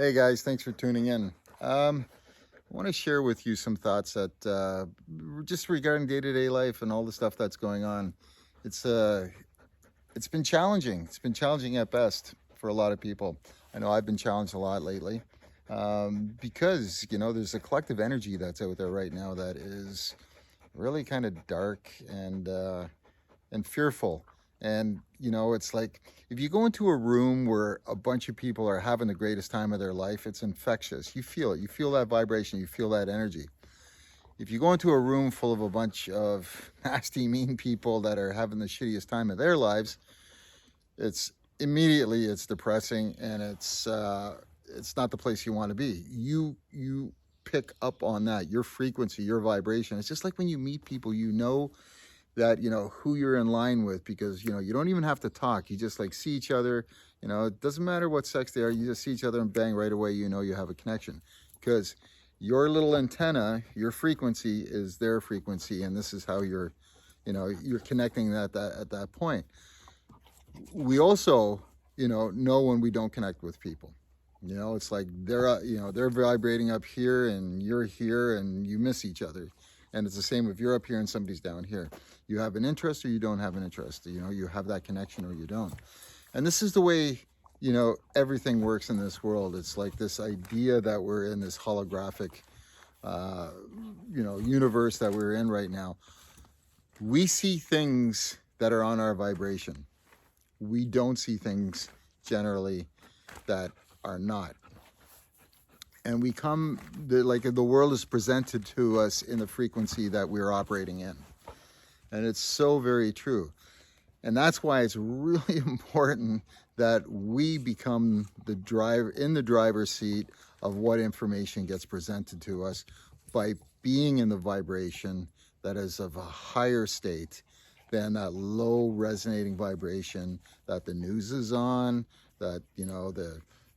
Hey guys, thanks for tuning in. I want to share with you some thoughts that just regarding day-to-day life and all the stuff that's going on. It's uh, it's been challenging. It's been challenging at best for a lot of people. I know I've been challenged a lot lately because there's a collective energy that's out there right now that is really kind of dark and fearful. And it's like if you go into a room where a bunch of people are having the greatest time of their life, it's infectious. You feel it. You feel that vibration. You feel that energy. If you go into a room full of a bunch of nasty, mean people that are having the shittiest time of their lives, it's depressing, and it's not the place you want to be. You pick up on that, your frequency, your vibration. It's just like when you meet people, that who you're in line with, because you don't even have to talk. You just like see each other. It doesn't matter what sex they are. You just see each other and bang, right away you have a connection, because your little antenna, your frequency is their frequency, and this is how you're connecting at that point. We also know when we don't connect with people. It's like they're vibrating up here and you're here and you miss each other. And it's the same if you're up here and somebody's down here. You have an interest or you don't have an interest. You have that connection or you don't. And this is the way, everything works in this world. It's like this idea that we're in this holographic, universe that we're in right now. We see things that are on our vibration. We don't see things generally that are not. And the world is presented to us in the frequency that we're operating in. And it's so very true. And that's why it's really important that we become in the driver's seat of what information gets presented to us, by being in the vibration that is of a higher state than that low resonating vibration that the news is on, that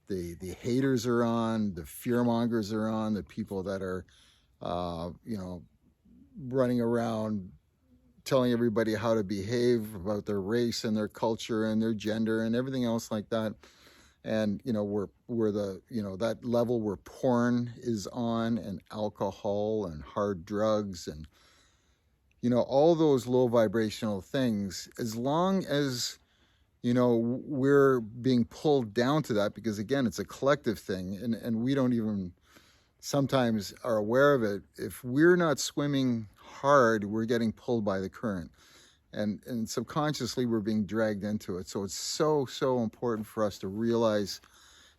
the haters are on, the fear mongers are on, the people that are running around telling everybody how to behave about their race and their culture and their gender and everything else like that. And we're that level where porn is on, and alcohol and hard drugs and all those low vibrational things. As long as we're being pulled down to that, because again, it's a collective thing, and we don't even sometimes are aware of it. If we're not swimming hard, we're getting pulled by the current, and subconsciously we're being dragged into it. So it's so important for us to realize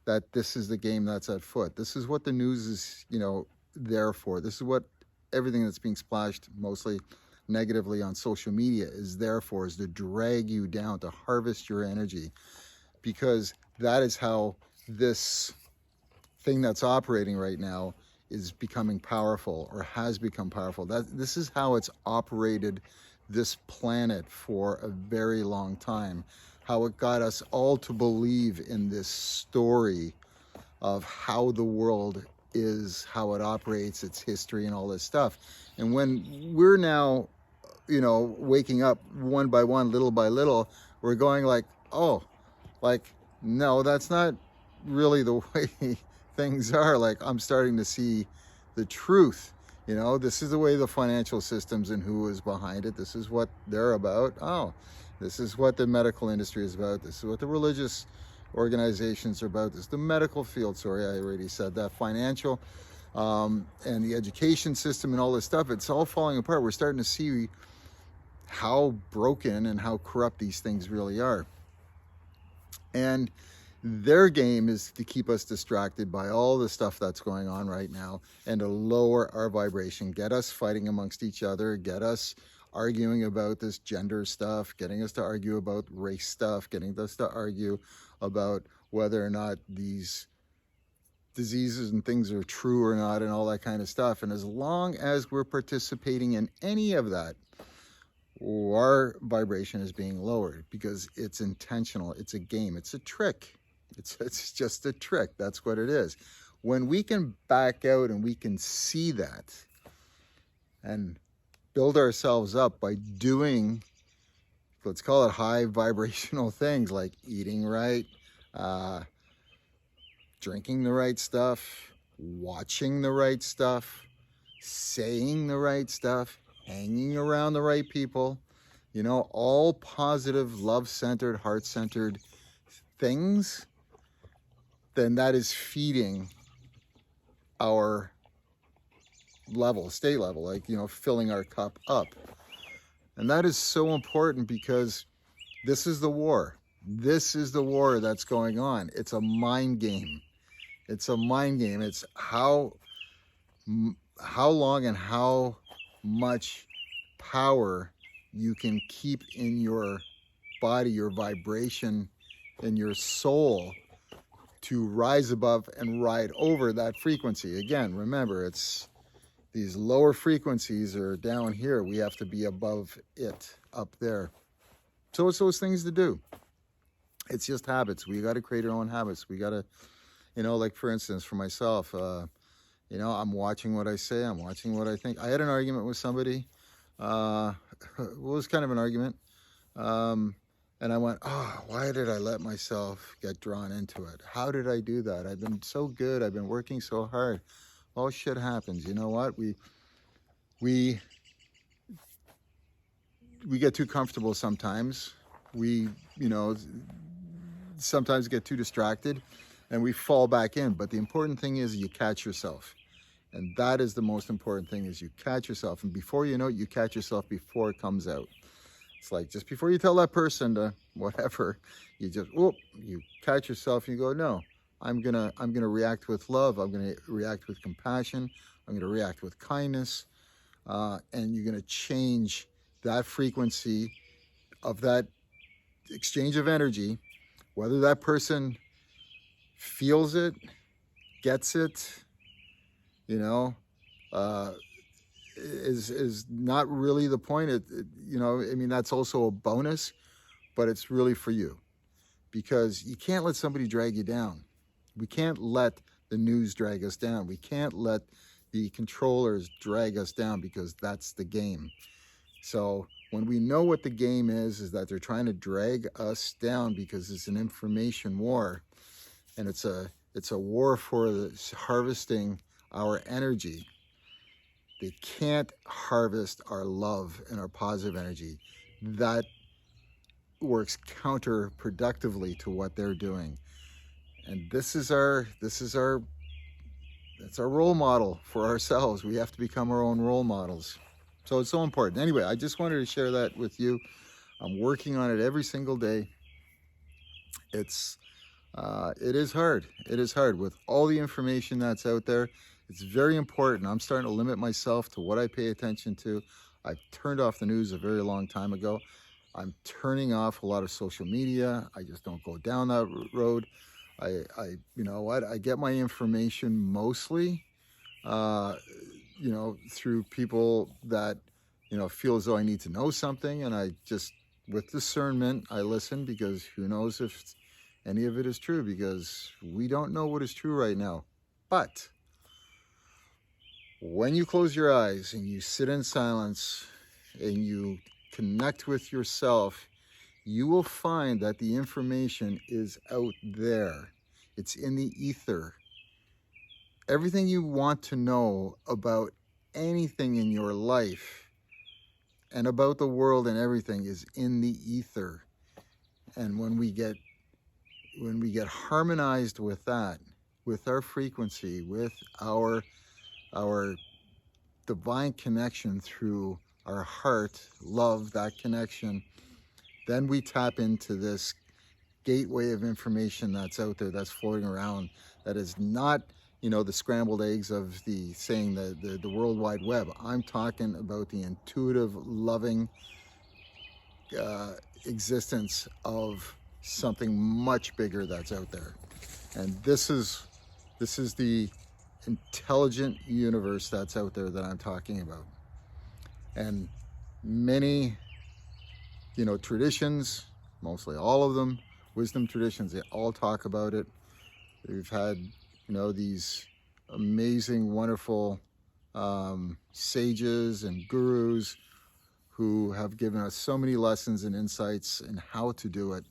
that this is the game that's at foot. This is what the news is there for. This is what everything that's being splashed mostly negatively on social media is there for, is to drag you down, to harvest your energy, because that is how this thing that's operating right now is becoming powerful, or has become powerful. This is how it's operated this planet for a very long time, how it got us all to believe in this story of how the world is, how it operates, its history and all this stuff. And when we're now waking up one by one, little by little, we're going like, oh, like, no, that's not really the way things are. Like, I'm starting to see the truth. This is the way the financial systems and who is behind it. This is what they're about. Oh, this is what the medical industry is about. This is what the religious organizations are about. This is the medical field. Sorry, I already said that. Financial and the education system and all this stuff. It's all falling apart. We're starting to see how broken and how corrupt these things really are. And their game is to keep us distracted by all the stuff that's going on right now, and to lower our vibration, get us fighting amongst each other, get us arguing about this gender stuff, getting us to argue about race stuff, getting us to argue about whether or not these diseases and things are true or not, and all that kind of stuff. And as long as we're participating in any of that, our vibration is being lowered, because it's intentional. It's a game. It's a trick. It's just a trick. That's what it is. When we can back out and we can see that and build ourselves up by doing, let's call it high vibrational things, like eating right, drinking the right stuff, watching the right stuff, saying the right stuff, hanging around the right people, all positive, love-centered, heart-centered things, then that is feeding our state level, like, filling our cup up. And that is so important because this is the war. This is the war that's going on. It's a mind game. It's a mind game. It's how long and how much power you can keep in your body, your vibration, and your soul to rise above and ride over that frequency. Again, remember, it's these lower frequencies are down here. We have to be above it, up there. So it's those things to do. It's just habits. We got to create our own habits. We got to, like for instance, for myself, I'm watching what I say. I'm watching what I think. I had an argument with somebody. It was kind of an argument. And I went, oh, why did I let myself get drawn into it? How did I do that? I've been so good. I've been working so hard. All shit happens. You know what? We get too comfortable sometimes. We, sometimes get too distracted and we fall back in. But the important thing is you catch yourself. And that is the most important thing, is you catch yourself. And before you know it, you catch yourself before it comes out. It's like just before you tell that person to whatever, you just, you catch yourself and you go, no, I'm gonna react with love. I'm gonna react with compassion. I'm gonna react with kindness. And you're gonna change that frequency of that exchange of energy, whether that person feels it, gets it, is not really the point. That's also a bonus, but it's really for you, because you can't let somebody drag you down. We can't let the news drag us down. We can't let the controllers drag us down, because that's the game. So when we know what the game is that they're trying to drag us down because it's an information war, and it's a war for harvesting our energy. They can't harvest our love and our positive energy. That works counterproductively to what they're doing. And that's our role model for ourselves. We have to become our own role models. So it's so important. Anyway, I just wanted to share that with you. I'm working on it every single day. It is hard. It is hard with all the information that's out there. It's very important. I'm starting to limit myself to what I pay attention to. I've turned off the news a very long time ago. I'm turning off a lot of social media. I just don't go down that road. I get my information mostly, through people that, feel as though I need to know something. And I just, with discernment, I listen, because who knows if any of it is true, because we don't know what is true right now. But when you close your eyes and you sit in silence and you connect with yourself, you will find that the information is out there. It's in the ether. Everything you want to know about anything in your life and about the world and everything is in the ether. And when we get harmonized with that, with our frequency, with our divine connection through our heart, love, that connection, then we tap into this gateway of information that's out there, that's floating around, that is not, the scrambled eggs of the World Wide Web. I'm talking about the intuitive, loving existence of something much bigger that's out there. And this is the intelligent universe that's out there that I'm talking about. And many, traditions, mostly all of them, wisdom traditions, they all talk about it. We've had, these amazing, wonderful sages and gurus who have given us so many lessons and insights in how to do it.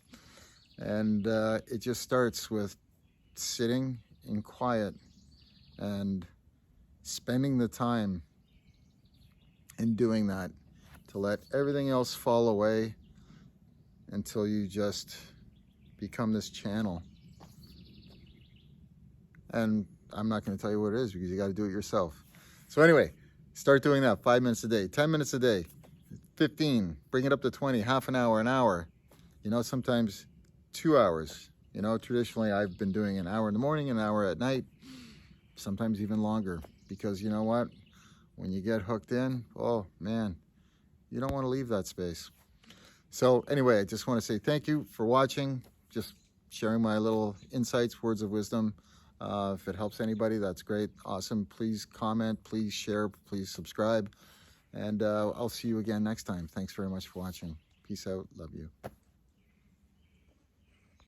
And it just starts with sitting in quiet and spending the time in doing that, to let everything else fall away until you just become this channel. And I'm not going to tell you what it is because you got to do it yourself. So anyway, start doing that 5 minutes a day, 10 minutes a day, 15, bring it up to 20, half an hour, you know, sometimes 2 hours. You know, traditionally I've been doing an hour in the morning, an hour at night, sometimes even longer, because you know what? When you get hooked in, oh man, you don't want to leave that space. So anyway, I just want to say thank you for watching, just sharing my little insights, words of wisdom. If it helps anybody, that's great. Awesome. Please comment, please share, please subscribe. And I'll see you again next time. Thanks very much for watching. Peace out. Love you.